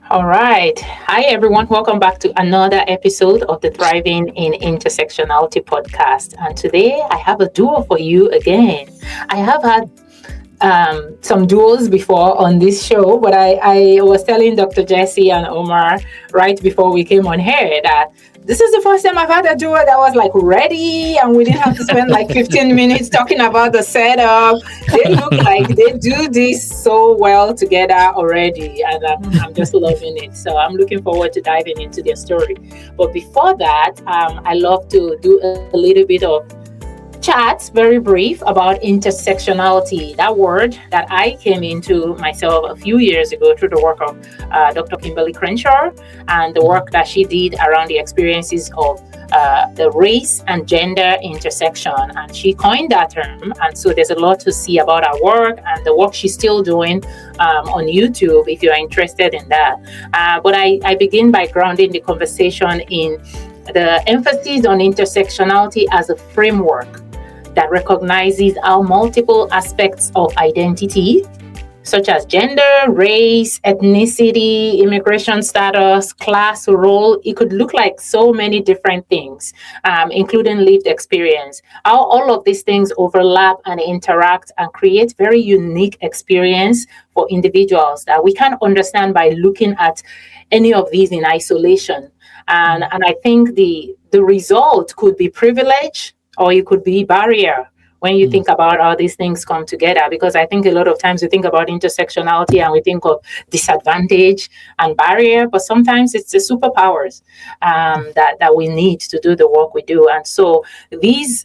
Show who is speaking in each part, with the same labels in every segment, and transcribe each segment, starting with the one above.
Speaker 1: All right. Hi, everyone. Welcome back to another episode of the Thriving in Intersectionality podcast. And today I have a duo for you again. I have had some duos before on this show, but I was telling Dr. Jessie and Omar right before we came on here that this is the first time I've had a duo that was like ready and we didn't have to spend like 15 minutes talking about the setup. They look like they do this so well together already, and I'm just loving it. So I'm looking forward to diving into their story. But before that, I love to do a little bit of chat, very brief, about intersectionality, that word that I came into myself a few years ago through the work of Dr. Kimberly Crenshaw and the work that she did around the experiences of the race and gender intersection. And she coined that term. And so there's a lot to see about her work and the work she's still doing on YouTube if you're interested in that. But I begin by grounding the conversation in the emphasis on intersectionality as a framework that recognizes how multiple aspects of identity, such as gender, race, ethnicity, immigration status, class, role, it could look like so many different things, including lived experience. How all of these things overlap and interact and create very unique experience for individuals that we can't understand by looking at any of these in isolation. And I think the result could be privilege or it could be barrier when you think about how these things come together. Because I think a lot of times we think about intersectionality and we think of disadvantage and barrier, but sometimes it's the superpowers that we need to do the work we do. And so this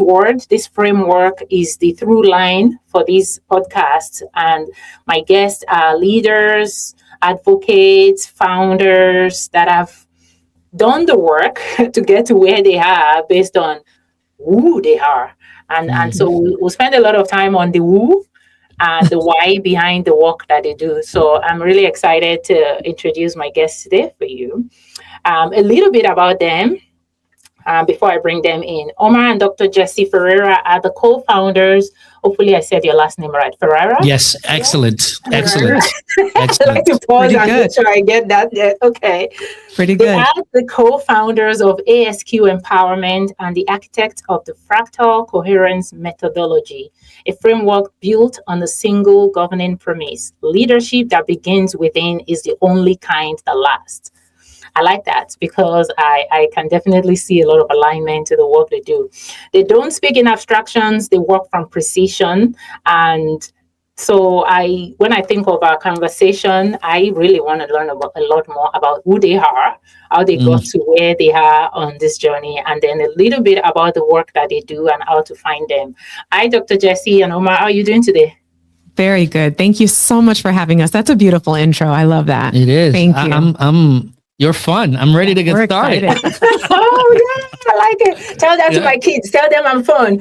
Speaker 1: word, this framework is the through line for these podcasts. And my guests are leaders, advocates, founders that have done the work to get to where they are based on who they are. And so we'll spend a lot of time on the who and the why behind the work that they do. So I'm really excited to introduce my guests today for you. A little bit about them before I bring them in. Omar and Dr. Jessie Ferreira are the co-founders. Hopefully I said your last name right. Ferreira?
Speaker 2: Yes, excellent. Excellent.
Speaker 1: I like to pause and make sure I get that. Okay.
Speaker 2: Pretty good.
Speaker 1: They are the co-founders of ASQ Empowerment and the architects of the fractal coherence methodology, a framework built on a single governing premise. Leadership that begins within is the only kind that lasts. I like that because I can definitely see a lot of alignment to the work they do. They don't speak in abstractions, they work from precision. And so when I think of our conversation, I really want to learn a lot more about who they are, how they got to where they are on this journey, and then a little bit about the work that they do and how to find them. Hi, Dr. Jessie and Omar, how are you doing today?
Speaker 3: Very good. Thank you so much for having us. That's a beautiful intro. I love that.
Speaker 2: It is.
Speaker 3: Thank you.
Speaker 2: You're fun. I'm ready to get started.
Speaker 1: Oh, yeah, I like it. Tell that to my kids. Tell them I'm fun.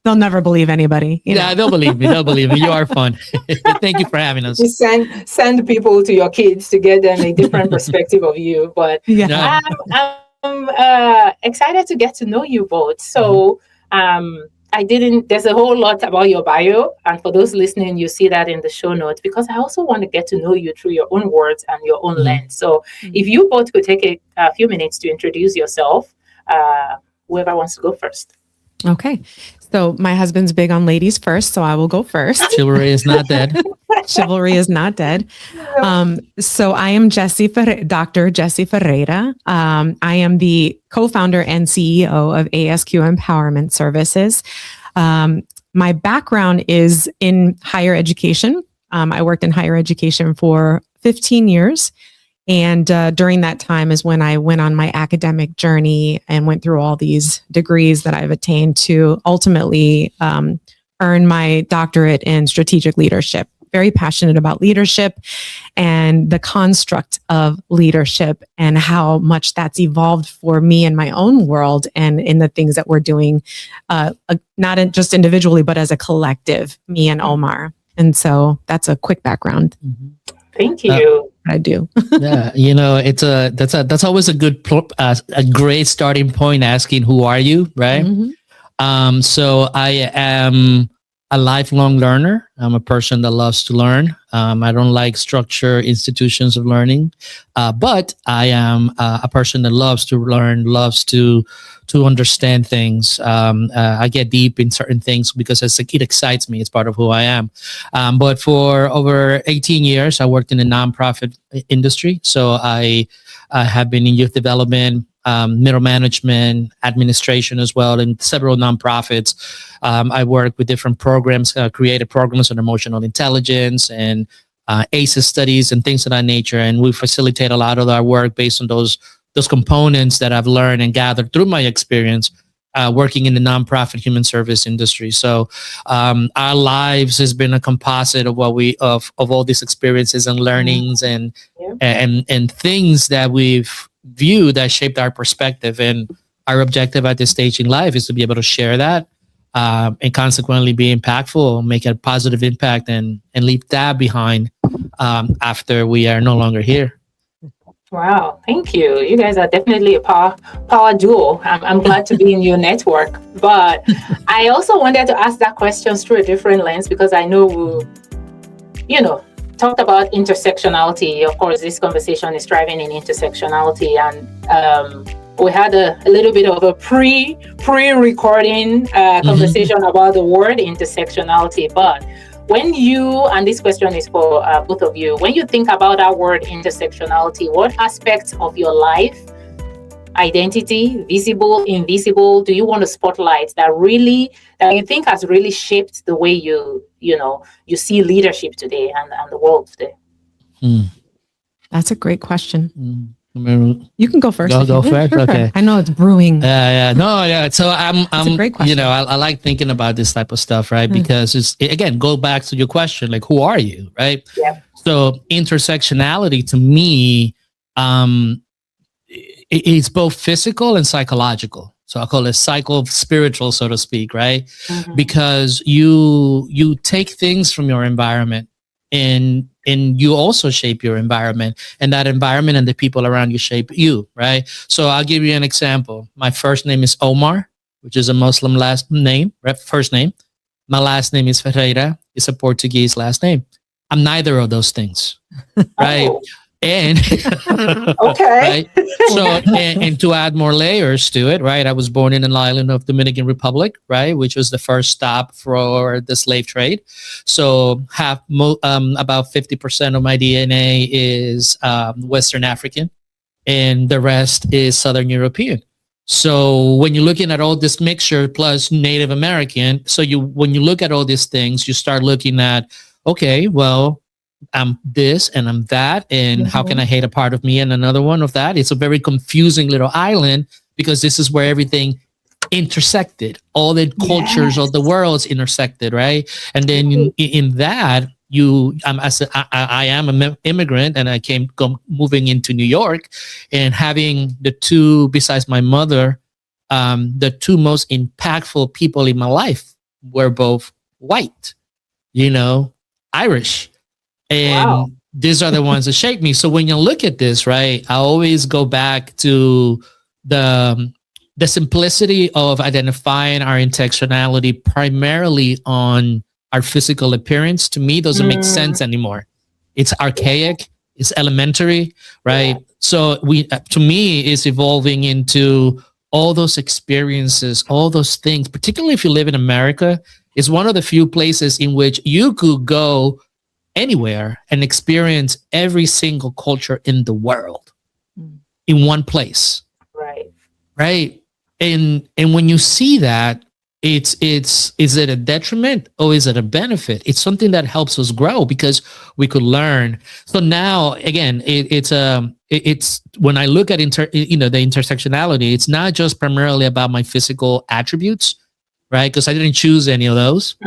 Speaker 3: They'll never believe anybody.
Speaker 2: They'll believe me. They'll believe me. You are fun. Thank you for having us.
Speaker 1: Just send people to your kids to get them a different perspective of you. But I'm excited to get to know you both. So, there's a whole lot about your bio. And for those listening, you see that in the show notes, because I also want to get to know you through your own words and your own lens. So if you both could take a few minutes to introduce yourself, whoever wants to go first.
Speaker 3: Okay. So my husband's big on ladies first, so I will go first.
Speaker 2: Chivalry is not dead.
Speaker 3: Chivalry is not dead. So I am Dr. Jessie Ferreira. I am the co-founder and CEO of ASQ Empowerment Services. My background is in higher education. I worked in higher education for 15 years. And during that time is when I went on my academic journey and went through all these degrees that I've attained to ultimately earn my doctorate in strategic leadership. Very passionate about leadership and the construct of leadership and how much that's evolved for me in my own world and in the things that we're doing, not just individually, but as a collective, me and Omar. And so that's a quick background.
Speaker 1: Thank you.
Speaker 3: I do.
Speaker 2: Yeah, that's always a great starting point. Asking who are you, right? So I am a lifelong learner. I'm a person that loves to learn. I don't like structure institutions of learning, but I am a person that loves to learn, loves to understand things. I get deep in certain things because it excites me. It's part of who I am. But for over 18 years, I worked in the nonprofit industry. So I have been in youth development, middle management, administration as well, in several nonprofits. I work with different programs, created programs on emotional intelligence and ACEs studies and things of that nature. And we facilitate a lot of our work based on those components that I've learned and gathered through my experience working in the nonprofit human service industry. So our lives has been a composite of of all these experiences and learnings and things that we've viewed that shaped our perspective. And our objective at this stage in life is to be able to share that and consequently be impactful, make a positive impact, and leave that behind after we are no longer here.
Speaker 1: Wow, thank you. You guys are definitely a power duo. I'm glad to be in your network. But I also wanted to ask that question through a different lens because I know talked about intersectionality. Of course, this conversation is thriving in intersectionality, and we had a little bit of a pre-recording conversation about the word intersectionality. But when you, and this question is for both of you, when you think about that word intersectionality, what aspects of your life, identity, visible, invisible, do you want to spotlight that you think has really shaped the way you see leadership today and the world today?
Speaker 3: That's a great question.
Speaker 2: You
Speaker 3: can go first.
Speaker 2: Go first. Okay.
Speaker 3: I know it's brewing.
Speaker 2: So I'm
Speaker 3: a great question.
Speaker 2: I like thinking about this type of stuff, right? Because again, go back to your question, like, who are you, right?
Speaker 1: Yeah.
Speaker 2: So intersectionality to me, it's both physical and psychological. So I call it psycho-spiritual, so to speak, right? Mm-hmm. Because you take things from your environment and you also shape your environment, and that environment and the people around you shape you, right? So I'll give you an example. My first name is Omar, which is a Muslim first name. My last name is Ferreira. It's a Portuguese last name. I'm neither of those things, right? Oh. And
Speaker 1: okay.
Speaker 2: Right? So and to add more layers to it, right? I was born in an island of Dominican Republic, right, which was the first stop for the slave trade. So about 50% of my DNA is Western African, and the rest is Southern European. So when you're looking at all this mixture plus Native American, when you look at all these things, you start looking at, okay, well, I'm this and I'm that, and how can I hate a part of me and another one of that? It's a very confusing little island because this is where everything intersected. All the cultures of the world's intersected, right? And then in that, I am an immigrant, and I moving into New York, and having the two, besides my mother, the two most impactful people in my life were both white, Irish. And these are the ones that shape me. So when you look at this, right, I always go back to the simplicity of identifying our intersectionality primarily on our physical appearance. To me, doesn't make sense anymore. It's archaic. It's elementary, right? Yeah. So to me, it's evolving into all those experiences, all those things, particularly if you live in America. It's one of the few places in which you could go anywhere and experience every single culture in the world in one place. Right. And when you see that, is it a detriment or is it a benefit? It's something that helps us grow because we could learn. So now again, it's when I look at the intersectionality, it's not just primarily about my physical attributes, right? Because I didn't choose any of those.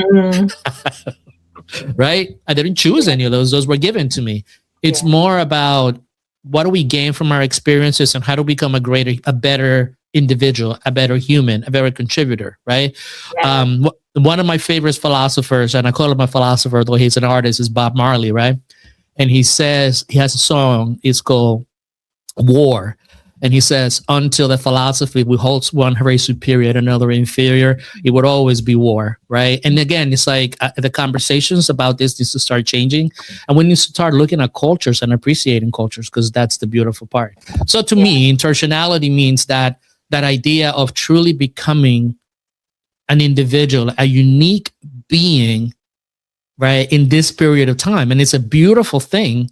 Speaker 2: Right? I didn't choose any of those. Those were given to me. It's more about what do we gain from our experiences and how do we become a better individual, a better human, a better contributor, right? Yeah. One of my favorite philosophers, and I call him a philosopher, though he's an artist, is Bob Marley, right? And he says, he has a song, it's called War. And he says, until the philosophy we hold one race superior and another inferior, it would always be war, right? And again, it's like the conversations about this needs to start changing. And we need to start looking at cultures and appreciating cultures, because that's the beautiful part. So to me, intersectionality means that idea of truly becoming an individual, a unique being, right, in this period of time. And it's a beautiful thing.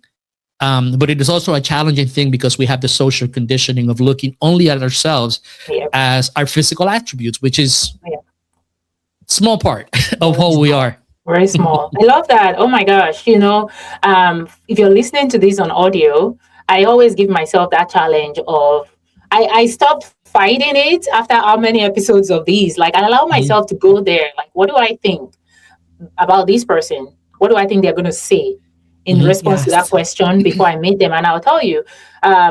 Speaker 2: But it is also a challenging thing, because we have the social conditioning of looking only at ourselves as our physical attributes, which is small part of who we are.
Speaker 1: Very small. I love that. Oh my gosh. If you're listening to this on audio, I always give myself that challenge of, I stopped fighting it after how many episodes of these. Like, I allow myself to go there. Like, what do I think about this person? What do I think they're going to say in response to that question before I meet them? And I'll tell you.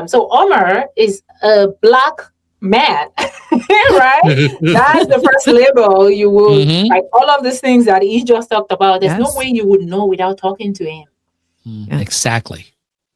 Speaker 1: So Omar is a Black man, right? That's the first label you will, like all of these things that he just talked about. There's no way you would know without talking to him.
Speaker 2: Exactly.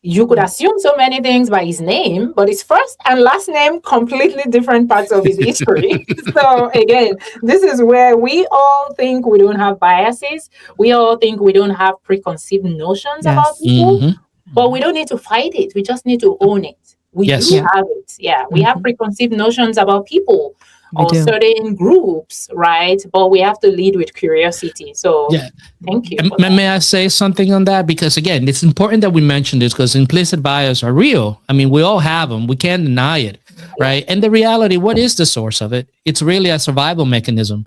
Speaker 1: You could assume so many things by his name, but his first and last name, completely different parts of his history. So again, this is where we all think we don't have biases. We all think we don't have preconceived notions about people, but we don't need to fight it. We just need to own it. We do have it. Yeah, we have preconceived notions about people or certain groups, right? But we have to lead with curiosity. So thank you.
Speaker 2: May I say something on that? Because again, it's important that we mention this, because implicit bias are real. I mean, we all have them. We can't deny it, right? And the reality, what is the source of it? It's really a survival mechanism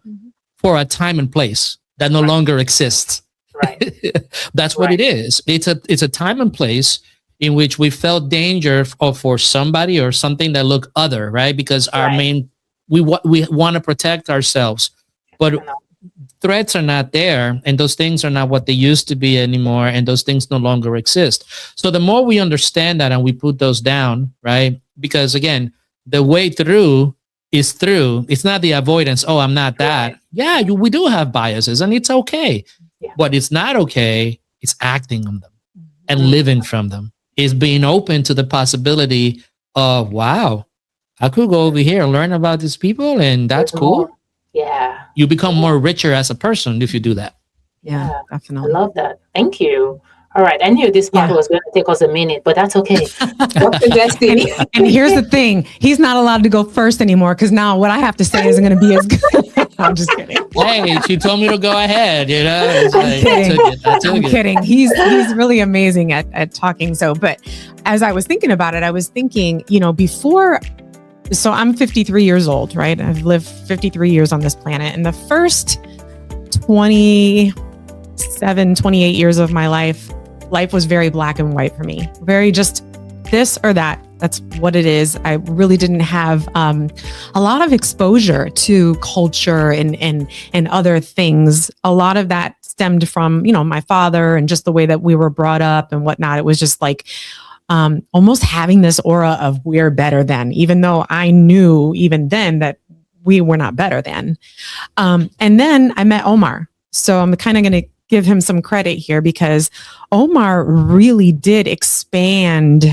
Speaker 2: for a time and place that no longer exists.
Speaker 1: Right.
Speaker 2: That's what it is. It's a time and place in which we felt danger for somebody or something that looked other, right? Because our main, we want to protect ourselves, but threats are not there, and those things are not what they used to be anymore, and those things no longer exist. So the more we understand that and we put those down, right? Because again, the way through is through. It's not the avoidance. Oh, I'm not that. Yeah, we do have biases, and it's okay. What is not okay is acting on them and living from them. Is being open to the possibility of, wow, I could go over here and learn about these people, and that's cool.
Speaker 1: Yeah.
Speaker 2: You become more richer as a person if you do that.
Speaker 3: Yeah, definitely.
Speaker 1: I love that. Thank you. All right. I knew this part was going to take us a minute, but that's okay. Dr. Jessie.
Speaker 3: And here's the thing. He's not allowed to go first anymore, because now what I have to say isn't going to be as good. I'm just kidding.
Speaker 2: Hey, she told me to go ahead. You know, it's
Speaker 3: I'm kidding. He's really amazing at talking. So, but as I was thinking about it, I was thinking, before. So I'm 53 years old, right? I've lived 53 years on this planet. And the first 28 years of my life was very black and white for me. Very just this or that. That's what it is. I really didn't have a lot of exposure to culture and other things. A lot of that stemmed from, my father and just the way that we were brought up and whatnot. It was just like, almost having this aura of we're better than, even though I knew even then that we were not better than. And then I met Omar. So I'm kind of going to give him some credit here, because Omar really did expand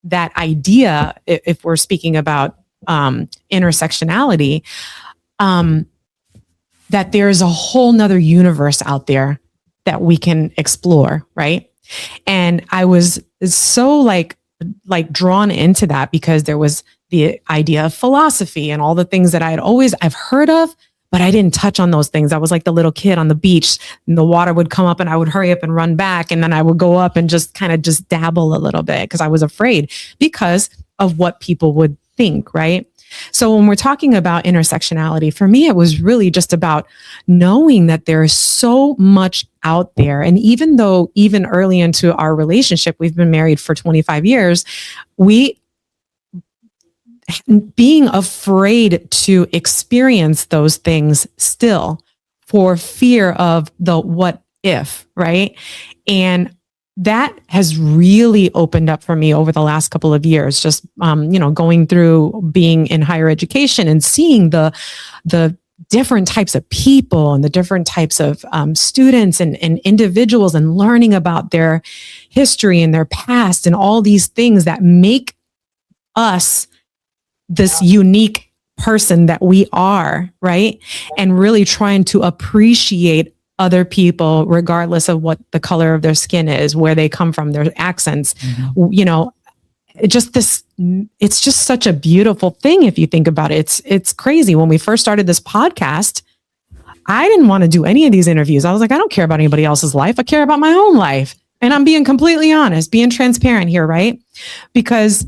Speaker 3: that idea, if we're speaking about intersectionality, that there's a whole nother universe out there that we can explore, right? And I was so like drawn into that, because there was the idea of philosophy and all the things that I've heard of, but I didn't touch on those things. I was like the little kid on the beach, and the water would come up and I would hurry up and run back. And then I would go up and just kind of just dabble a little bit, because I was afraid because of what people would think, right? So when we're talking about intersectionality, for me, it was really just about knowing that there is so much out there. And even though even early into our relationship, we've been married for 25 years, being afraid to experience those things still for fear of the what if, right? And that has really opened up for me over the last couple of years, just, going through being in higher education and seeing the different types of people and the different types of students and individuals, and learning about their history and their past and all these things that make us this unique person that we are, right? And really trying to appreciate other people, regardless of what the color of their skin is, where they come from, their accents, you know, it's just such a beautiful thing. If you think about it, it's crazy. When we first started this podcast, I didn't want to do any of these interviews. I was like, I don't care about anybody else's life. I care about my own life. And I'm being completely honest, being transparent here, right? Because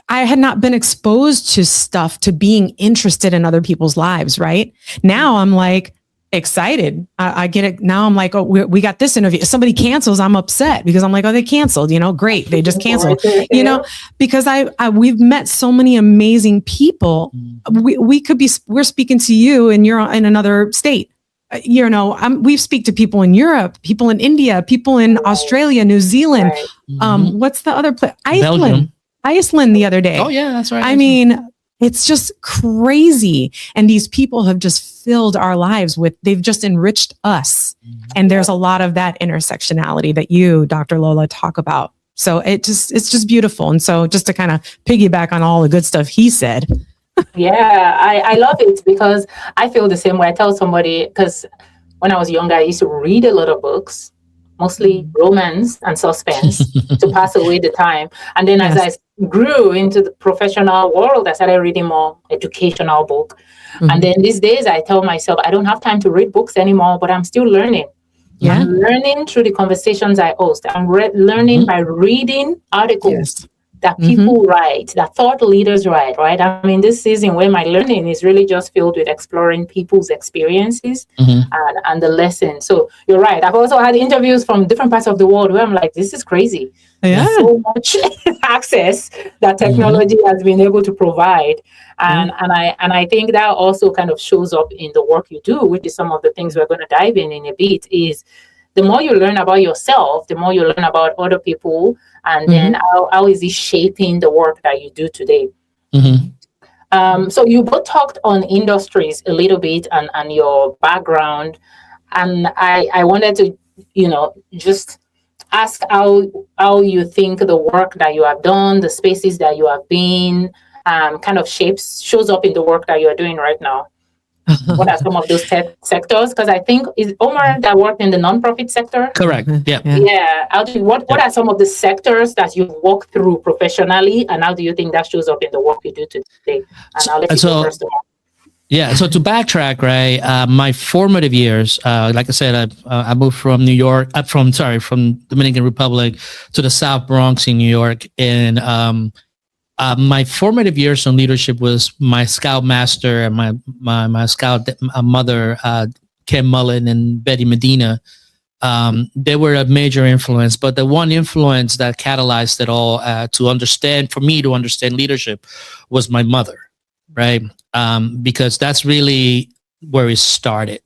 Speaker 3: I had not been exposed to stuff, to being interested in other people's lives, right? Now I'm like excited. I get it. Now I'm like, oh, we got this interview. If somebody cancels, I'm upset because I'm like, oh, they canceled, you know, great. They just canceled, you know, because we've met so many amazing people. We're speaking to you and you're in another state. You know, we speak to people in Europe, people in India, people in Australia, New Zealand. What's the other place? Iceland the other day.
Speaker 2: Oh yeah, that's right.
Speaker 3: I mean, it's just crazy. And these people have just filled our lives they've just enriched us. And there's a lot of that intersectionality that you, Dr. Lola, talk about. So it's just beautiful. And so just to kind of piggyback on all the good stuff he said.
Speaker 1: Yeah, I love it because I feel the same way. I tell somebody, because when I was younger, I used to read a lot of books, mostly romance and suspense to pass away the time. And then as I grew into the professional world, I started reading more educational book. And then these days I tell myself, I don't have time to read books anymore, but I'm still learning. I'm learning through the conversations I host. I'm learning by reading articles that people write, that thought leaders write, right? I mean, this season where my learning is really just filled with exploring people's experiences and the lessons. So you're right. I've also had interviews from different parts of the world where I'm like, this is crazy. There's so much access that technology has been able to provide. And I think that also kind of shows up in the work you do, which is some of the things we're going to dive in a bit, is the more you learn about yourself, the more you learn about other people, and then how is it shaping the work that you do today. So you both talked on industries a little bit and your background, and I wanted to, you know, just ask how you think the work that you have done, the spaces that you have been, kind of shows up in the work that you're doing right now. What are some of those sectors? Because I think is Omar that worked in the nonprofit sector.
Speaker 2: Correct. Yeah.
Speaker 1: What are some of the sectors that you've walked through professionally, and how do you think that shows up in the work you do today? And I'll let you go first.
Speaker 2: Yeah. So to backtrack, right? My formative years, like I said, I moved from New York, from Dominican Republic to the South Bronx in New York, and my formative years on leadership was my scout master and my scout mother, Kim Mullen and Betty Medina. They were a major influence, but the one influence that catalyzed it all for me to understand leadership was my mother, right? Because that's really where it started.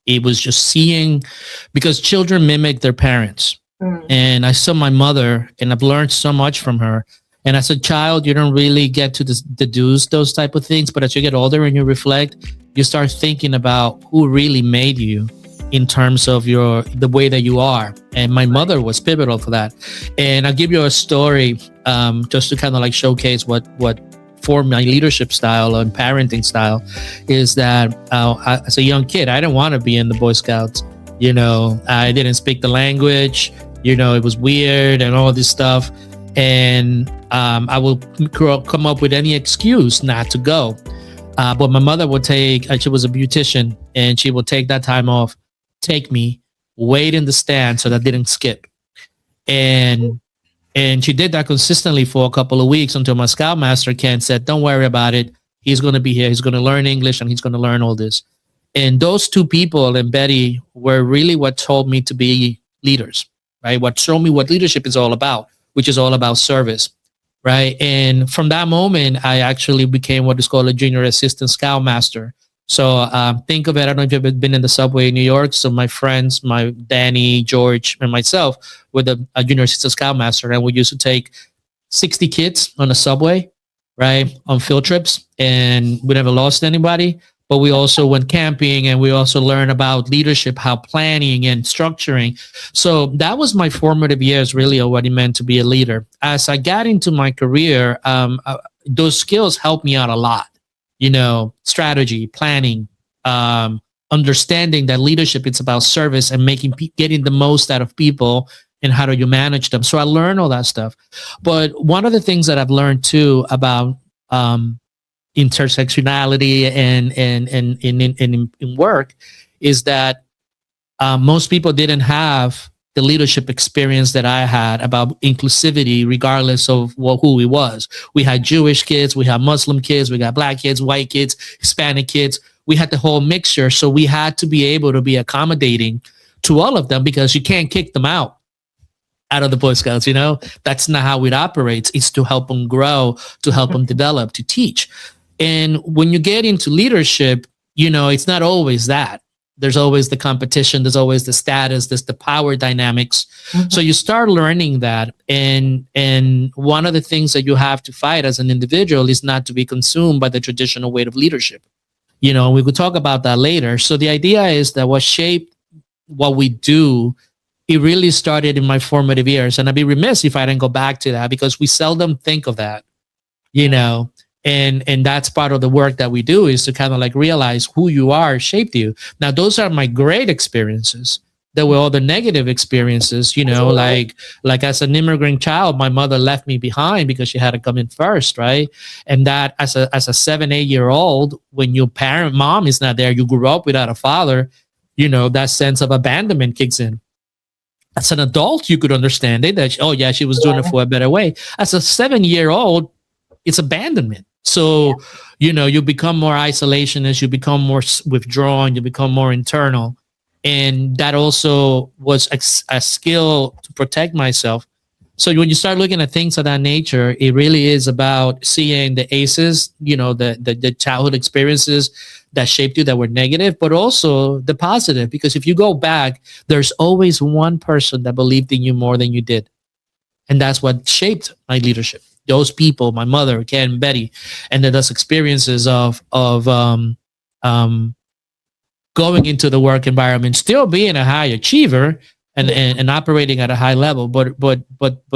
Speaker 2: It was just seeing, because children mimic their parents. And I saw my mother and I've learned so much from her. And as a child, you don't really get to deduce those type of things. But as you get older and you reflect, you start thinking about who really made you in terms of the way that you are. And my mother was pivotal for that. And I'll give you a story just to kind of like showcase what formed my leadership style and parenting style is that as a young kid, I didn't want to be in the Boy Scouts. You know, I didn't speak the language. You know, it was weird and all this stuff. And I will come up with any excuse not to go. But my mother would she was a beautician, and she would take that time off, take me, wait in the stand so that I didn't skip. And she did that consistently for a couple of weeks until my scoutmaster Ken said, don't worry about it. He's going to be here. He's going to learn English and he's going to learn all this. And those two people and Betty were really what told me to be leaders, right? What showed me what leadership is all about, which is all about service, right? And from that moment, I actually became what is called a junior assistant scoutmaster. So think of it, I don't know if you've ever been in the subway in New York. So my friends, my Danny, George, and myself were a junior assistant scoutmaster. And we used to take 60 kids on the subway, right, on field trips. And we never lost anybody. But we also went camping and we also learned about leadership, how planning and structuring. So that was my formative years really of what it meant to be a leader. As I got into my career, those skills help me out a lot. Strategy, planning, understanding that leadership, it's about service and getting the most out of people, and how do you manage them. So I learned all that stuff. But one of the things that I've learned too about intersectionality and in work is that most people didn't have the leadership experience that I had about inclusivity, regardless of who we was. We had Jewish kids, we had Muslim kids, we got Black kids, white kids, Hispanic kids. We had the whole mixture. So we had to be able to be accommodating to all of them, because you can't kick them out of the Boy Scouts. That's not how it operates. It's to help them grow, to help them develop, to teach. And when you get into leadership, it's not always that. There's always the competition. There's always the status. There's the power dynamics. Mm-hmm. So you start learning that. And one of the things that you have to fight as an individual is not to be consumed by the traditional way of leadership. We could talk about that later. So the idea is that what shaped what we do, it really started in my formative years. And I'd be remiss if I didn't go back to that, because we seldom think of that, And that's part of the work that we do, is to kind of like realize who you are shaped you. Now, those are my great experiences. There were other negative experiences, like as an immigrant child, my mother left me behind because she had to come in first, right? And that as a 7-8-year-old, when your mom is not there, you grew up without a father, that sense of abandonment kicks in. As an adult, you could understand it, that, oh yeah, she was doing it for a better way. As a 7-year-old, it's abandonment. So, you become more isolationist, you become more withdrawn, you become more internal. And that also was a skill to protect myself. So when you start looking at things of that nature, it really is about seeing the ACEs, the childhood experiences that shaped you that were negative, but also the positive. Because if you go back, there's always one person that believed in you more than you did. And that's what shaped my leadership. Those people, my mother, Ken, Betty, and then those experiences of going into the work environment, still being a high achiever and operating at a high level, but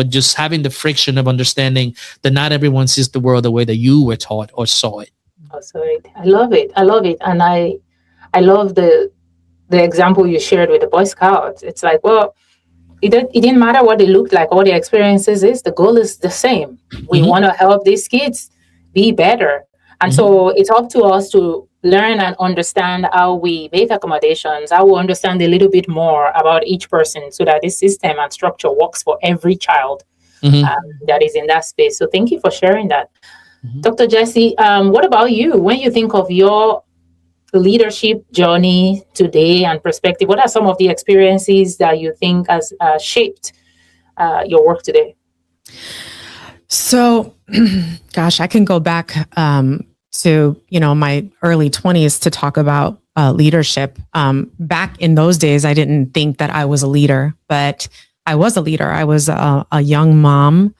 Speaker 2: just having the friction of understanding that not everyone sees the world the way that you were taught or saw it.
Speaker 1: I love it. And I love the example you shared with the Boy Scouts. It's like, well, it didn't matter what they looked like, all the experiences is, the goal is the same. We want to help these kids be better. And so it's up to us to learn and understand how we make accommodations, how we understand a little bit more about each person, so that this system and structure works for every child that is in that space. So thank you for sharing that. Dr. Jessie, what about you? When you think of your leadership journey today and perspective, what are some of the experiences that you think has shaped your work today?
Speaker 3: So, gosh, I can go back to, my early 20s to talk about leadership. Back in those days, I didn't think that I was a leader, but I was a leader. I was a young mom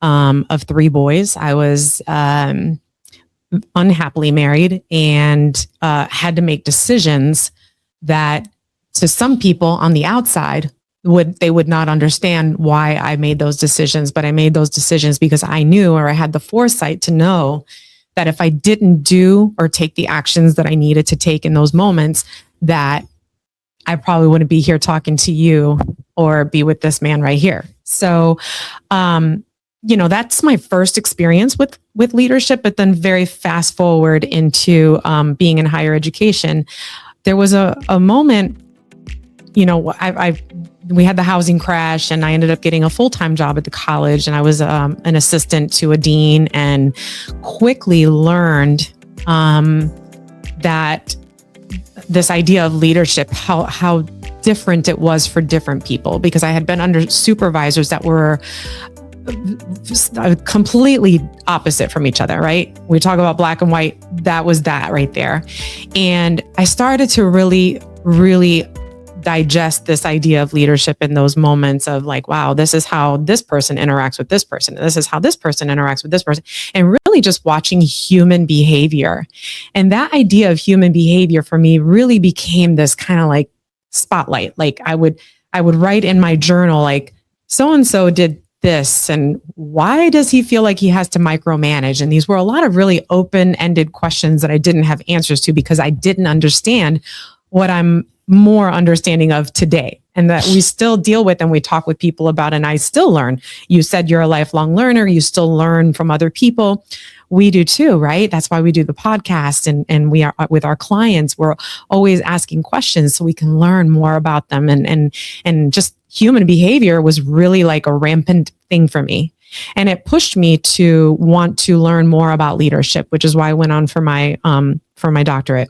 Speaker 3: of 3 boys. I was unhappily married and had to make decisions that, to some people on the outside, would not understand why I made those decisions. But I made those decisions because I knew, or I had the foresight to know, that if I didn't do or take the actions that I needed to take in those moments, that I probably wouldn't be here talking to you or be with this man right here. So, that's my first experience with leadership. But then very fast forward into being in higher education, there was a moment, we had the housing crash and I ended up getting a full-time job at the college, and I was an assistant to a dean, and quickly learned that this idea of leadership, how different it was for different people, because I had been under supervisors that were completely opposite from each other, right? We talk about black and white, that was that right there. And I started to really, really digest this idea of leadership in those moments of like, wow, this is how this person interacts with this person. This is how this person interacts with this person. And really just watching human behavior. And that idea of human behavior for me really became this kind of like spotlight. Like I would write in my journal, like, so-and-so did this? And why does he feel like he has to micromanage? And these were a lot of really open-ended questions that I didn't have answers to because I didn't understand what I'm more understanding of today, and that we still deal with and we talk with people about, and I still learn. You said you're a lifelong learner. You still learn from other people. We do too, right? That's why we do the podcast, and we are with our clients. We're always asking questions so we can learn more about them. And just human behavior was really like a rampant thing for me. And it pushed me to want to learn more about leadership, which is why I went on for my doctorate.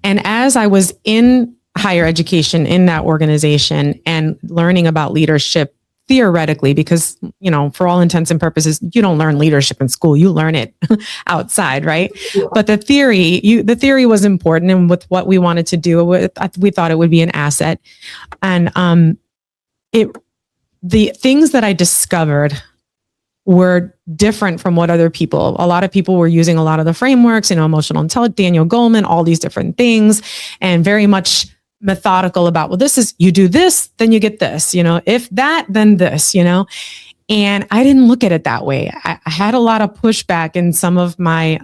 Speaker 3: And as I was in higher education in that organization and learning about leadership theoretically, because, you know, for all intents and purposes, you don't learn leadership in school, you learn it outside, right? But the theory was important. And with what we wanted to do, we thought it would be an asset. And the things that I discovered were different from what other people, a lot of people were using a lot of the frameworks, you know, emotional intelligence, Daniel Goleman, all these different things, and very much methodical about, well, this is, you do this, then you get this, you know, if that, then this, you know, and I didn't look at it that way. I had a lot of pushback in some of my,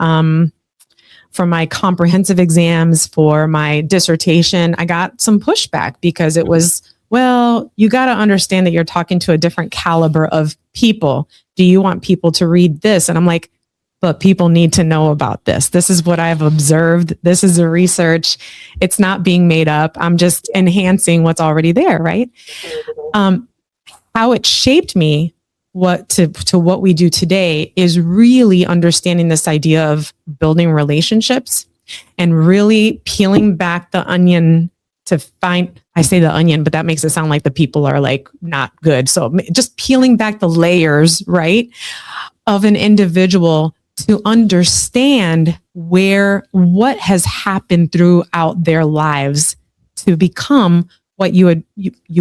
Speaker 3: for my comprehensive exams, for my dissertation, I got some pushback because it was, well, you got to understand that you're talking to a different caliber of people. Do you want people to read this? And I'm like, but people need to know about this. This is what I've observed. This is the research. It's not being made up. I'm just enhancing what's already there, right? How it shaped me to what we do today is really understanding this idea of building relationships and really peeling back the onion to find, I say the onion, but that makes it sound like the people are like not good. So just peeling back the layers, right, of an individual to understand what has happened throughout their lives to become what you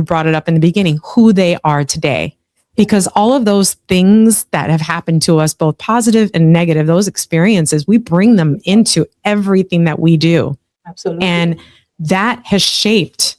Speaker 3: brought it up in the beginning, who they are today. Because all of those things that have happened to us, both positive and negative, those experiences, we bring them into everything that we do.
Speaker 1: Absolutely.
Speaker 3: And that has shaped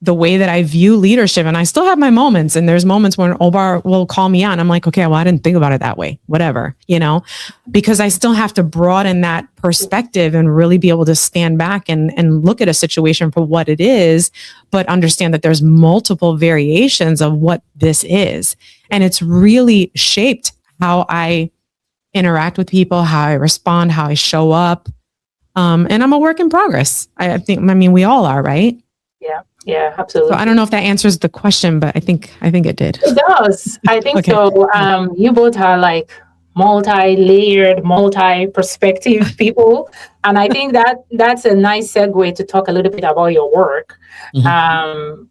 Speaker 3: the way that I view leadership. And I still have my moments. And there's moments when Omar will call me on. I'm like, okay, well, I didn't think about it that way, whatever, you know, because I still have to broaden that perspective and really be able to stand back and look at a situation for what it is, but understand that there's multiple variations of what this is. And it's really shaped how I interact with people, how I respond, how I show up. And I'm a work in progress. I mean, we all are, right?
Speaker 1: Yeah, absolutely.
Speaker 3: So I don't know if that answers the question, but I think it did.
Speaker 1: It does. I think
Speaker 3: Okay.
Speaker 1: so. You both are like multi-layered, multi-perspective people. And I think that's a nice segue to talk a little bit about your work.
Speaker 2: Mhm.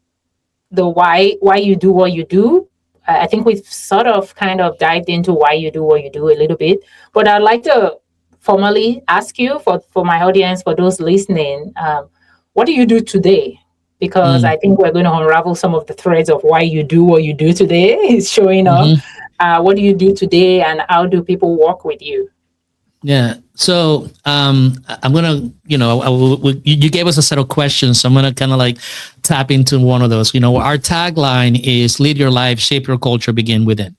Speaker 1: The why you do what you do. I think we've sort of kind of dived into why you do what you do a little bit. But I'd like to formally ask you for my audience, for those listening, what do you do today? Because I think we're going to unravel some of the threads of why you do what you do today is showing up. What do you do today, and how do people work with you?
Speaker 2: Yeah. So I'm gonna, you gave us a set of questions, so I'm gonna kind of like tap into one of those. You know, our tagline is "Lead your life, shape your culture, begin within."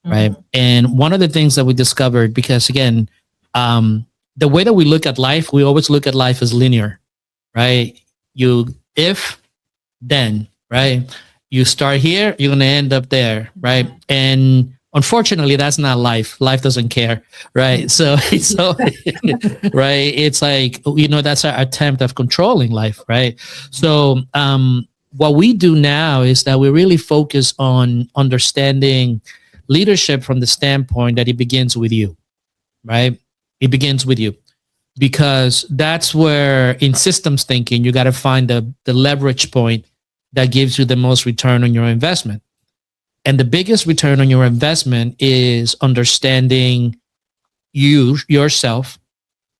Speaker 2: Right. And one of the things that we discovered, because again, the way that we look at life, we always look at life as linear, right? Then, right? You start here, you're going to end up there, right? And unfortunately, that's not life. Life doesn't care, right? So right? It's like, that's our attempt of controlling life, right? So what we do now is that we really focus on understanding leadership from the standpoint that it begins with you, right? It begins with you. Because that's where in systems thinking, you got to find the leverage point that gives you the most return on your investment. And the biggest return on your investment is understanding yourself.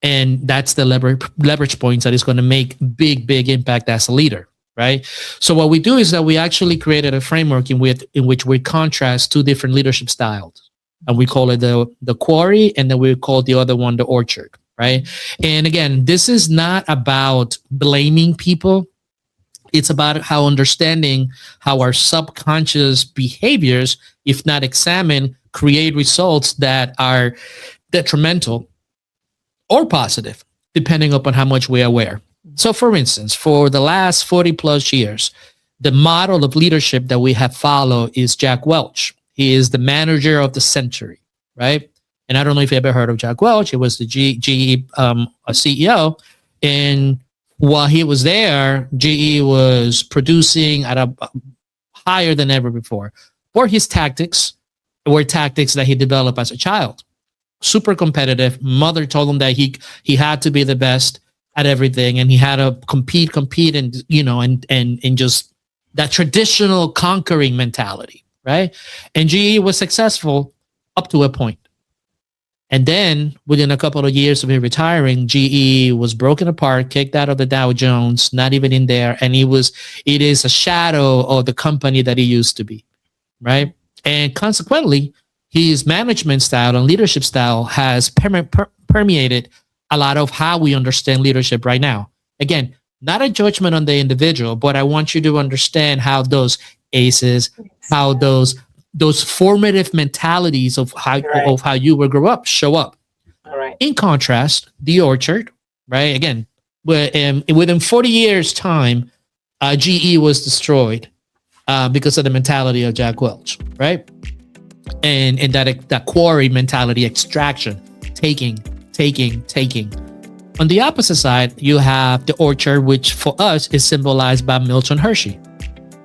Speaker 2: And that's the leverage points that is going to make big impact as a leader, right? So what we do is that we actually created a framework in which we contrast two different leadership styles. And we call it the quarry, and then we call the other one the orchard. Right. And again, this is not about blaming people. It's about how understanding how our subconscious behaviors, if not examined, create results that are detrimental or positive, depending upon how much we are aware. So, for instance, for the last 40 plus years, the model of leadership that we have followed is Jack Welch. He is the manager of the century, right? And I don't know if you ever heard of Jack Welch. He was the GE CEO. And while he was there, GE was producing at a higher than ever before. Or his tactics were tactics that he developed as a child. Super competitive. Mother told him that he had to be the best at everything, and he had to compete, and and just that traditional conquering mentality, right? And GE was successful up to a point. And then within a couple of years of him retiring, GE was broken apart, kicked out of the Dow Jones, not even in there. And it is a shadow of the company that he used to be, right? And consequently, his management style and leadership style has permeated a lot of how we understand leadership right now. Again, not a judgment on the individual, but I want you to understand how those ACEs, how those formative mentalities of how you will grow up show up.
Speaker 1: All right.
Speaker 2: In contrast, the orchard, right? Again, within 40 years' time, GE was destroyed because of the mentality of Jack Welch, right? And that quarry mentality, extraction, taking. On the opposite side, you have the orchard, which for us is symbolized by Milton Hershey.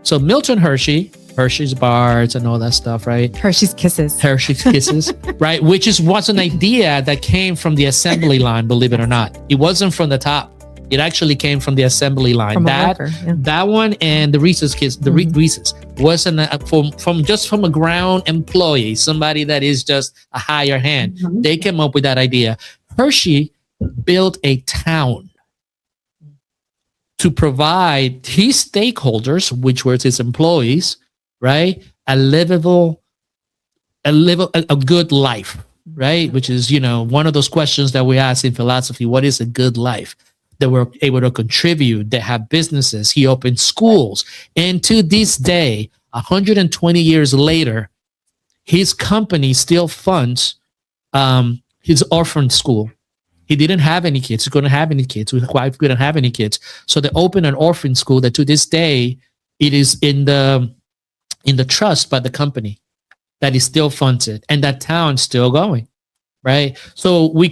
Speaker 2: So Milton Hershey, Hershey's bars and all that stuff, right?
Speaker 3: Hershey's Kisses.
Speaker 2: Hershey's Kisses, right? Which was an idea that came from the assembly line, believe it or not. It wasn't from the top. It actually came from the assembly line.
Speaker 3: From
Speaker 2: That one and the Reese's Kids, Reese's wasn't from a ground employee, somebody that is just a higher hand.
Speaker 1: Mm-hmm.
Speaker 2: They came up with that idea. Hershey built a town to provide his stakeholders, which were his employees, right, a good life, right? Which is, one of those questions that we ask in philosophy: what is a good life? They were able to contribute. They have businesses. He opened schools, and to this day, 120 years later, his company still funds his orphan school. He didn't have any kids. He couldn't have any kids. His wife couldn't have any kids. So they opened an orphan school that to this day, it is in the trust by the company that he still funds it. And that town's still going, right? So we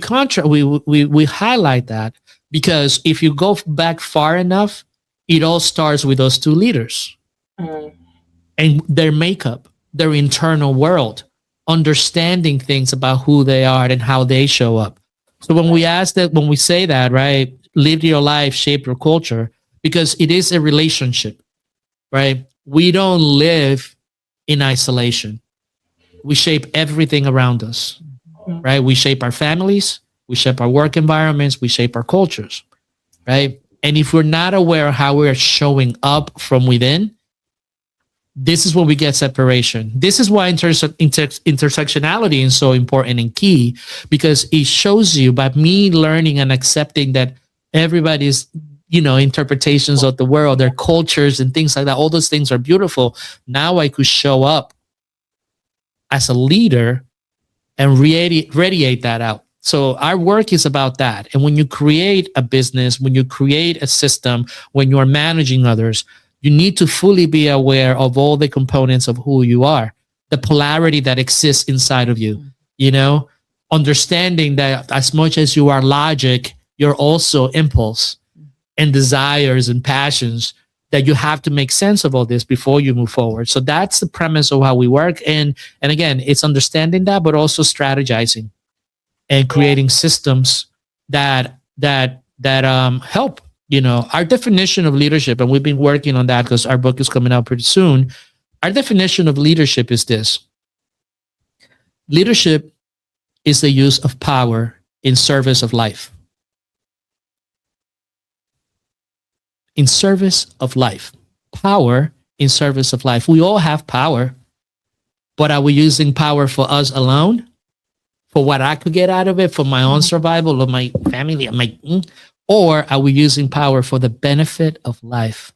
Speaker 2: highlight that because if you go back far enough, it all starts with those two leaders and their makeup, their internal world, understanding things about who they are and how they show up. So when we say that, right, live your life, shape your culture, because it is a relationship, right? We don't live in isolation. We shape everything around us, right? We shape our families, we shape our work environments, we shape our cultures, right? And if we're not aware of how we're showing up from within, this is when we get separation. This is why intersectionality is so important and key, because it shows you by me learning and accepting that everybody's, interpretations of the world, their cultures and things like that, all those things are beautiful. Now I could show up as a leader and radiate that out. So our work is about that. And when you create a business, when you create a system, when you are managing others, you need to fully be aware of all the components of who you are, the polarity that exists inside of you, understanding that as much as you are logic, you're also impulse and desires and passions, that you have to make sense of all this before you move forward. So that's the premise of how we work. And again, it's understanding that, but also strategizing and creating systems that help. Our definition of leadership, and we've been working on that because our book is coming out pretty soon. Our definition of leadership is this: leadership is the use of power in service of life. In service of life. Power in service of life. We all have power, but are we using power for us alone? For what I could get out of it, for my own survival of my family, or are we using power for the benefit of life?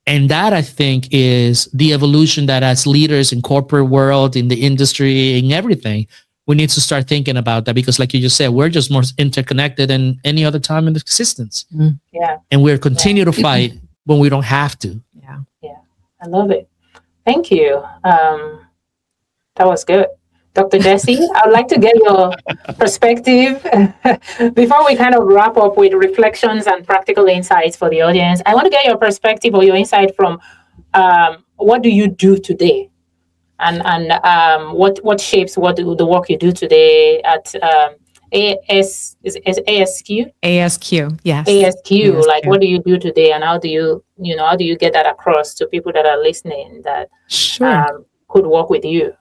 Speaker 2: And that, I think, is the evolution that as leaders in corporate world, in the industry, in everything, we need to start thinking about that, because like you just said, we're just more interconnected than any other time in existence.
Speaker 1: Yeah.
Speaker 2: And we're continue to fight when we don't have to.
Speaker 3: Yeah.
Speaker 1: Yeah. I love it. Thank you. That was good. Dr. Jessie, I'd like to get your perspective before we kind of wrap up with reflections and practical insights for the audience. I want to get your perspective or your insight from what do you do today, and what shapes the work you do today at is ASQ?
Speaker 3: ASQ, yes.
Speaker 1: ASQ. Like, what do you do today, and how do you get that across to people that are listening that could work with you?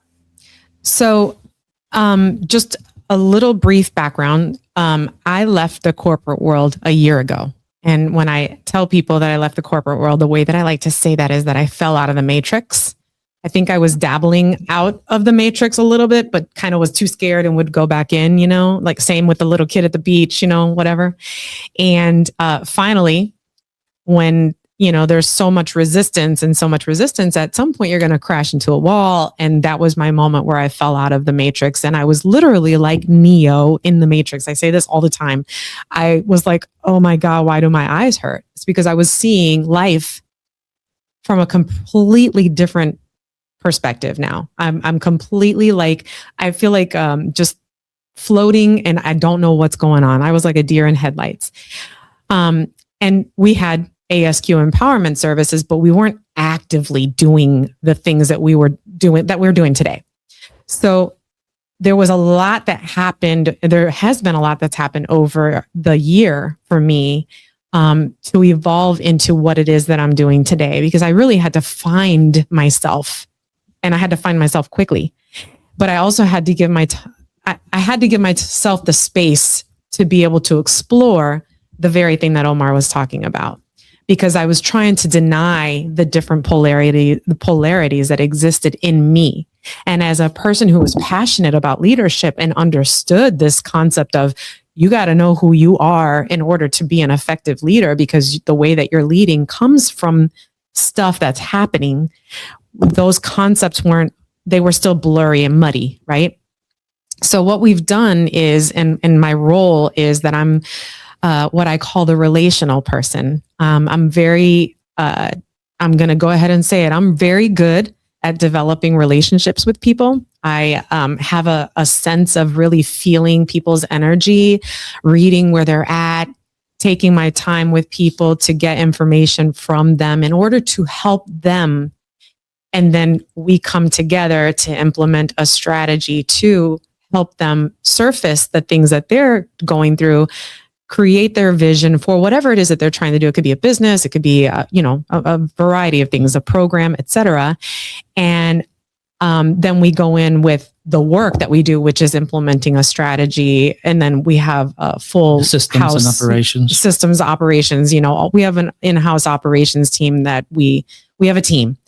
Speaker 3: So, just a little brief background. I left the corporate world a year ago. And when I tell people that I left the corporate world, the way that I like to say that is that I fell out of the matrix. I think I was dabbling out of the matrix a little bit, but kind of was too scared and would go back in, like same with the little kid at the beach, whatever. And finally, when there's so much resistance, at some point you're going to crash into a wall. And that was my moment where I fell out of the matrix. And I was literally like Neo in the matrix. I say this all the time. I was like, oh my God, why do my eyes hurt? It's because I was seeing life from a completely different perspective now. I'm completely I feel like just floating and I don't know what's going on. I was like a deer in headlights. And we had ASQ Empowerment Services, but we weren't actively doing the things that we're doing today. So there was a lot that happened. There has been a lot that's happened over the year for me to evolve into what it is that I'm doing today, because I really had to find myself, and I had to find myself quickly. But I also had to give I had to give myself the space to be able to explore the very thing that Omar was talking about, because I was trying to deny the different polarities that existed in me. And as a person who was passionate about leadership and understood this concept of you got to know who you are in order to be an effective leader, because the way that you're leading comes from stuff that's happening. Those concepts they were still blurry and muddy, right? So what we've done is, and my role is that I'm what I call the relational person. I'm going to go ahead and say it. I'm very good at developing relationships with people. I have a sense of really feeling people's energy, reading where they're at, taking my time with people to get information from them in order to help them. And then we come together to implement a strategy to help them surface the things that they're going through, create their vision for whatever it is that they're trying to do. It could be a business, it could be a variety of things, a program, etc. And then we go in with the work that we do, which is implementing a strategy, and then we have a full
Speaker 2: systems and operations.
Speaker 3: Systems operations. We have an in-house operations team that we have a team.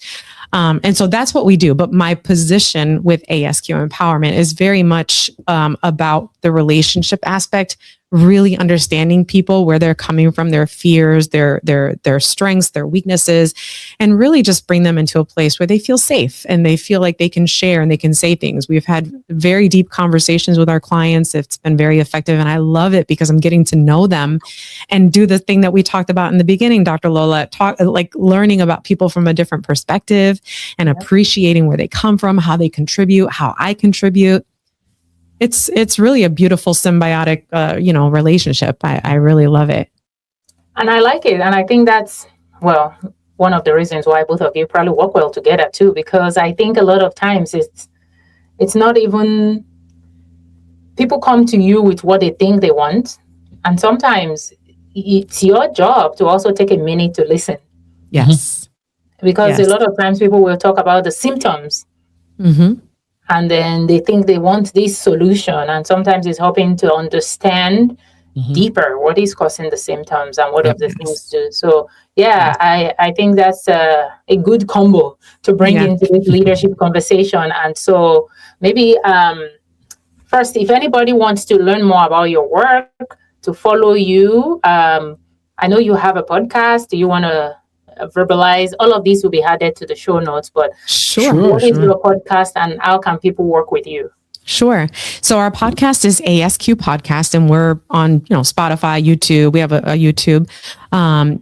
Speaker 3: And so that's what we do. But my position with ASQ Empowerment is very much about the relationship aspect, really understanding people, where they're coming from, their fears, their strengths, their weaknesses, and really just bring them into a place where they feel safe and they feel like they can share and they can say things. We've had very deep conversations with our clients. It's been very effective. And I love it because I'm getting to know them and do the thing that we talked about in the beginning, Dr. Lola, learning about people from a different perspective and appreciating where they come from, how they contribute, how I contribute. It's really a beautiful symbiotic, relationship. I really love it.
Speaker 1: And I like it. And I think that's, one of the reasons why both of you probably work well together too, because I think a lot of times it's not even, people come to you with what they think they want. And sometimes it's your job to also take a minute to listen.
Speaker 3: Yes.
Speaker 1: Because a lot of times people will talk about the symptoms.
Speaker 3: Mm-hmm.
Speaker 1: And then they think they want this solution. And sometimes it's helping to understand deeper what is causing the symptoms and what of the things do. So, I think that's a good combo to bring into this leadership conversation. And so maybe first, if anybody wants to learn more about your work, to follow you, I know you have a podcast. Do you want to verbalize? All of these will be added to the show notes, but what is your podcast and how can people work with you?
Speaker 3: Sure. So our podcast is ASQ Podcast, and we're on, Spotify, YouTube. We have a YouTube.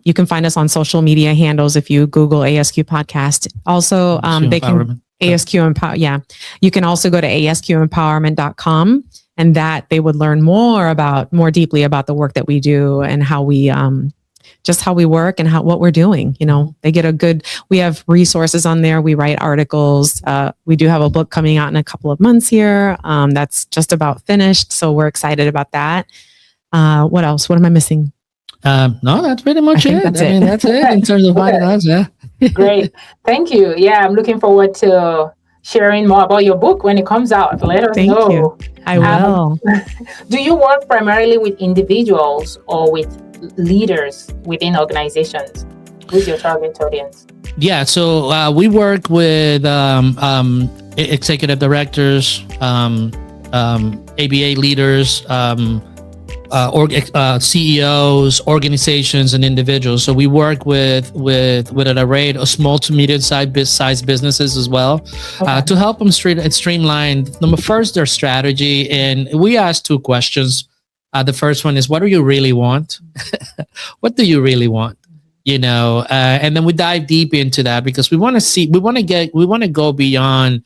Speaker 3: You can find us on social media handles if you Google ASQ Podcast. Also, they can ASQ Empower. Yeah. You can also go to asqempowerment.com, and that they would learn more deeply about the work that we do and how we just how we work and what we're doing. They get we have resources on there. We write articles. We do have a book coming out in a couple of months here. That's just about finished. So we're excited about that. What else? What am I missing?
Speaker 2: No, that's pretty much it.
Speaker 3: That's it.
Speaker 2: That's it in terms of finance. Yeah.
Speaker 1: Great. Thank you. Yeah, I'm looking forward to sharing more about your book when it comes out. Let us know.
Speaker 3: Thank you. I will.
Speaker 1: Do you work primarily with individuals or with leaders within organizations? Who's your target audience?
Speaker 2: Yeah, so we work with executive directors, ABA leaders, CEOs, organizations, and individuals. So we work with an array of small to medium-sized businesses as well, to help them streamline. First, their strategy, and we ask two questions. The first one is, what do you really want? What do you really want? And then we dive deep into that because we want to go beyond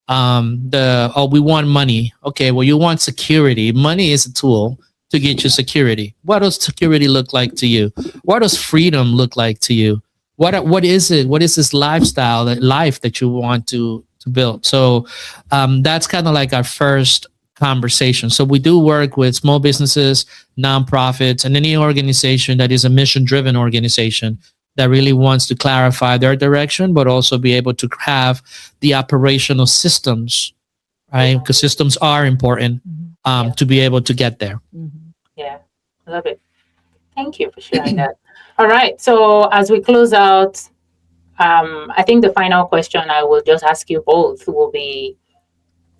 Speaker 2: we want money. Okay, well, you want security. Money is a tool to get you security. What does security look like to you? What does freedom look like to you? What is it? What is this lifestyle, that life that you want to build? So that's kind of like our first conversation. So we do work with small businesses, nonprofits, and any organization that is a mission-driven organization that really wants to clarify their direction, but also be able to have the operational systems, right? Because systems are important to be able to get there.
Speaker 1: Yeah, love it. Thank you for sharing that. All right. So as we close out, I think the final question I will just ask you both will be,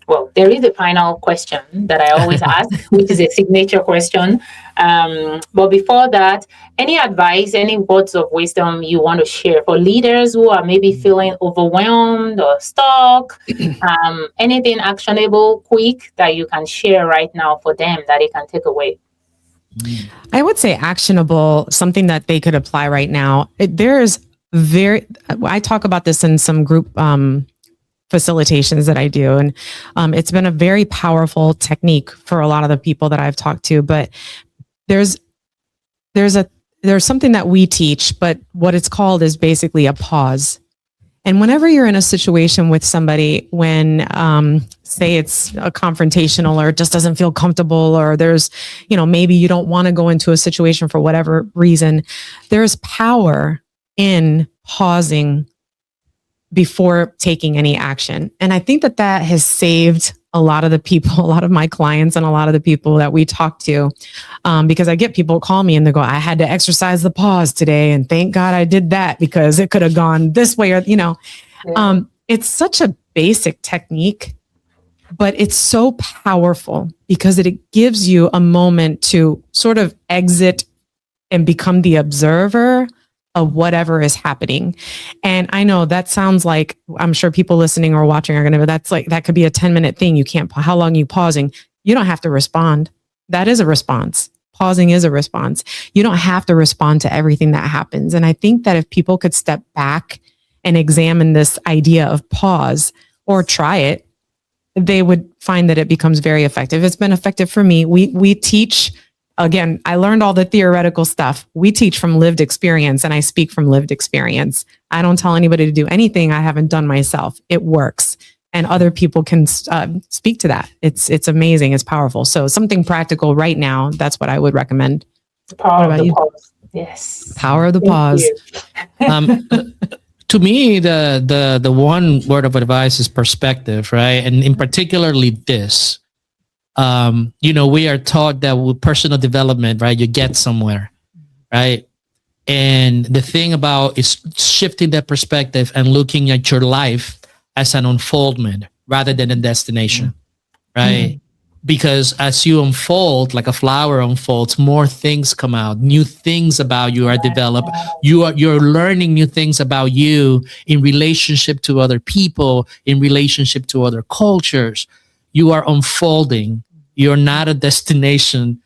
Speaker 1: well, there is a final question that I always ask, which is a signature question. But before that, any advice, any words of wisdom you want to share for leaders who are maybe feeling overwhelmed or stuck? Anything actionable, quick, that you can share right now for them that they can take away?
Speaker 3: I would say actionable, something that they could apply right now. I talk about this in some group facilitations that I do. And it's been a very powerful technique for a lot of the people that I've talked to, but there's something that we teach, but what it's called is basically a pause. And whenever you're in a situation with somebody, when say it's a confrontational or it just doesn't feel comfortable, or there's, maybe you don't want to go into a situation for whatever reason, there's power in pausing before taking any action. And I think that has saved a lot of the people, a lot of my clients and a lot of the people that we talk to, because I get people call me and they go, I had to exercise the pause today. And thank God I did that because it could have gone this way, or, it's such a basic technique, but it's so powerful because it gives you a moment to sort of exit and become the observer of whatever is happening. And I know that sounds like, I'm sure people listening or watching are going to, that could be a 10-minute thing. You can't, how long are you pausing? You don't have to respond. That is a response. Pausing is a response. You don't have to respond to everything that happens. And I think that if people could step back and examine this idea of pause or try it, they would find that it becomes very effective. It's been effective for me. We teach. Again, I learned all the theoretical stuff. We teach from lived experience, and I speak from lived experience. I don't tell anybody to do anything I haven't done myself. It works, and other people can speak to that. It's amazing. It's powerful. So something practical right now. That's what I would recommend.
Speaker 1: The power of the pause. Yes.
Speaker 3: Power of the pause.
Speaker 2: To me, the one word of advice is perspective, right? And in particularly this. We are taught that with personal development, right, you get somewhere, right? And the thing about is shifting that perspective and looking at your life as an unfoldment rather than a destination, right? because as you unfold, like a flower unfolds, more things come out. New things about you are developed. You're learning new things about you in relationship to other people, in relationship to other cultures. You are unfolding. You're not a destination,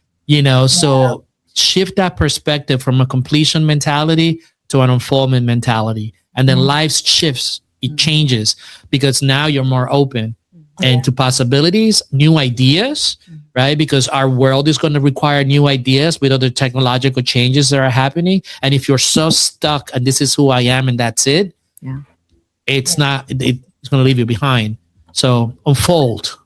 Speaker 2: So shift that perspective from a completion mentality to an unfoldment mentality. And then life shifts, it changes because now you're more open and to possibilities, new ideas, right? Because our world is going to require new ideas with other technological changes that are happening. And if you're so stuck and this is who I am and that's it, it's going to leave you behind. So unfold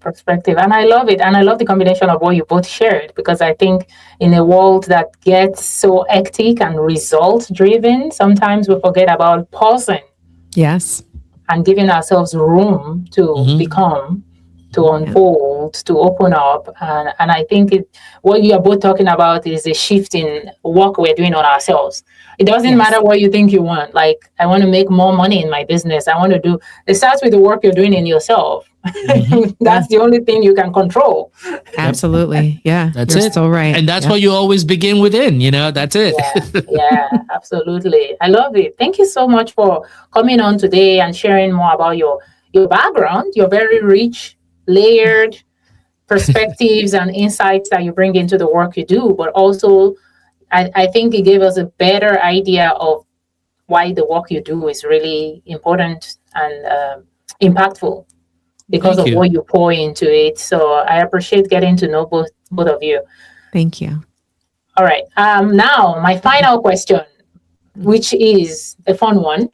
Speaker 1: perspective. And I love it. And I love the combination of what you both shared, because I think in a world that gets so hectic and result driven, sometimes we forget about pausing.
Speaker 3: Yes.
Speaker 1: And giving ourselves room to become, to unfold, to open up. And I think what you are both talking about is a shift in work we're doing on ourselves. It doesn't matter what you think you want. Like, I want to make more money in my business. It starts with the work you're doing in yourself. That's the only thing you can control.
Speaker 3: Absolutely. Yeah.
Speaker 2: That's
Speaker 3: You're
Speaker 2: it.
Speaker 3: so right.
Speaker 2: And that's why you always begin within, that's it.
Speaker 1: Yeah, absolutely. I love it. Thank you so much for coming on today and sharing more about your background, your very rich, layered perspectives and insights that you bring into the work you do. But also, I think it gave us a better idea of why the work you do is really important and impactful because of what you pour into it. So I appreciate getting to know both of you.
Speaker 3: Thank you.
Speaker 1: All right. Now, my final question, which is a fun one,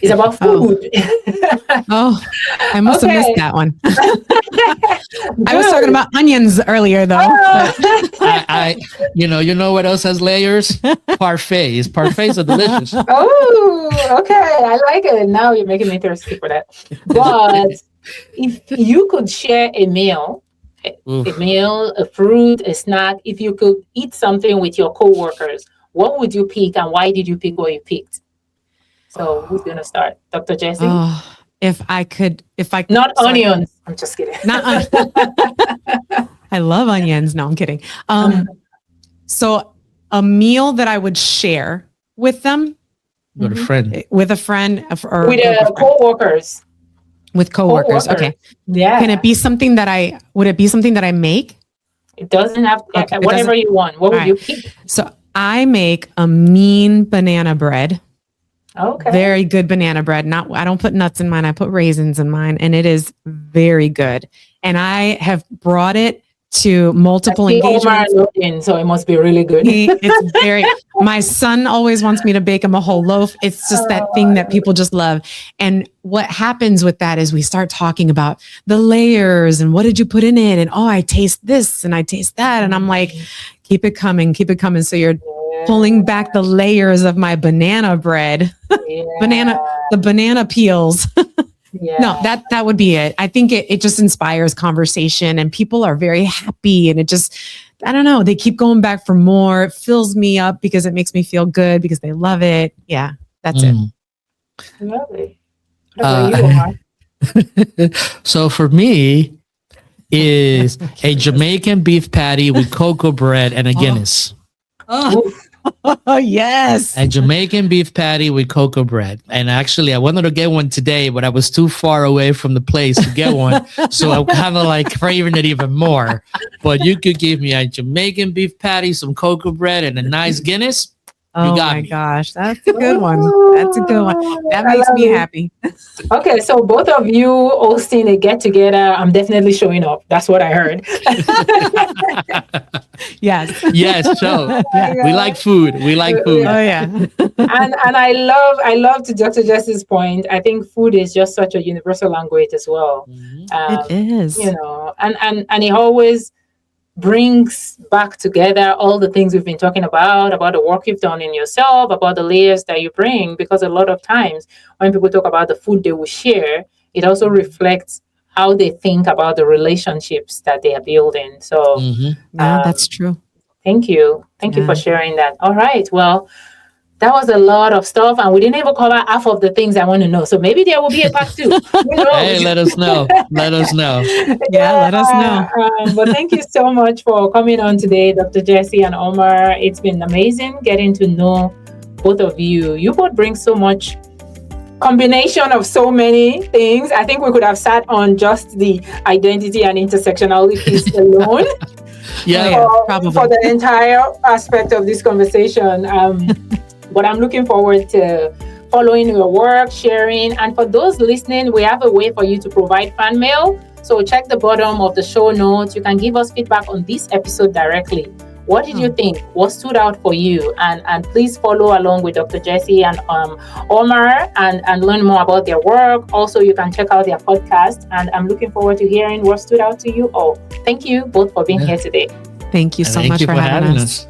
Speaker 1: is about food.
Speaker 3: I must have missed that one. I was talking about onions earlier, though.
Speaker 2: I you know what else has layers? Parfaits. Parfaits are delicious.
Speaker 1: Oh, okay. I like it. Now you're making me thirsty for that. But if you could share a meal, a fruit, a snack, if you could eat something with your coworkers, what would you pick and why did you pick what you picked? So who's going to start? Dr. Jessie?
Speaker 3: If I could.
Speaker 1: Not onions. I'm just kidding.
Speaker 3: I love onions. No, I'm kidding. So a meal that I would share with them.
Speaker 2: With a friend.
Speaker 3: With a friend. Or
Speaker 1: with coworkers.
Speaker 3: With coworkers. Okay.
Speaker 1: Yeah.
Speaker 3: Would it be something that I make?
Speaker 1: It doesn't have whatever you want. What would you pick?
Speaker 3: So I make a mean banana bread.
Speaker 1: Okay.
Speaker 3: Very good banana bread. I don't put nuts in mine. I put raisins in mine, and it is very good. And I have brought it to multiple engagements.
Speaker 1: So it must be really good.
Speaker 3: My son always wants me to bake him a whole loaf. It's just that thing that people just love. And what happens with that is we start talking about the layers and what did you put in it? And I taste this and I taste that. And I'm like, keep it coming, keep it coming. So you're pulling back the layers of my banana bread, the banana peels. No, that would be it. I think it just inspires conversation and people are very happy and it just, I don't know, they keep going back for more. It fills me up because it makes me feel good because they love it. Yeah, that's it.
Speaker 1: Lovely. What about you, Omar?
Speaker 2: So for me is a Jamaican beef patty with cocoa bread and a Guinness.
Speaker 3: Oh, yes.
Speaker 2: A Jamaican beef patty with cocoa bread. And actually, I wanted to get one today, but I was too far away from the place to get one. So I'm kind of like craving it even more. But you could give me a Jamaican beef patty, some cocoa bread, and a nice Guinness.
Speaker 3: Oh my gosh, that's a good one. That's a good one. That makes me happy.
Speaker 1: Okay, so both of you hosting a get together. I'm definitely showing up. That's what I heard.
Speaker 3: Yes.
Speaker 2: Yes. So we like food. We like food.
Speaker 3: Oh yeah.
Speaker 1: and I love to Dr. Jessie's point. I think food is just such a universal language as well.
Speaker 3: It is.
Speaker 1: And it always brings back together all the things we've been talking about the work you've done in yourself, about the layers that you bring, because a lot of times when people talk about the food they will share, it also reflects how they think about the relationships that they are building. So
Speaker 3: that's true.
Speaker 1: Thank you for sharing that. All right, well, that was a lot of stuff, and we didn't even cover half of the things I want to know. So maybe there will be a part 2. Who knows?
Speaker 2: Hey, let us know. Let us know.
Speaker 3: Yeah, let us know.
Speaker 1: But thank you so much for coming on today, Dr. Jessie and Omar. It's been amazing getting to know both of you. You both bring so much combination of so many things. I think we could have sat on just the identity and intersectionality piece alone.
Speaker 3: Probably
Speaker 1: For the entire aspect of this conversation. But I'm looking forward to following your work, sharing. And for those listening, we have a way for you to provide fan mail. So check the bottom of the show notes. You can give us feedback on this episode directly. What did you think? What stood out for you? And please follow along with Dr. Jessie and Omar and learn more about their work. Also, you can check out their podcast. And I'm looking forward to hearing what stood out to you all. Thank you both for being here today.
Speaker 3: Thank you so much for having us.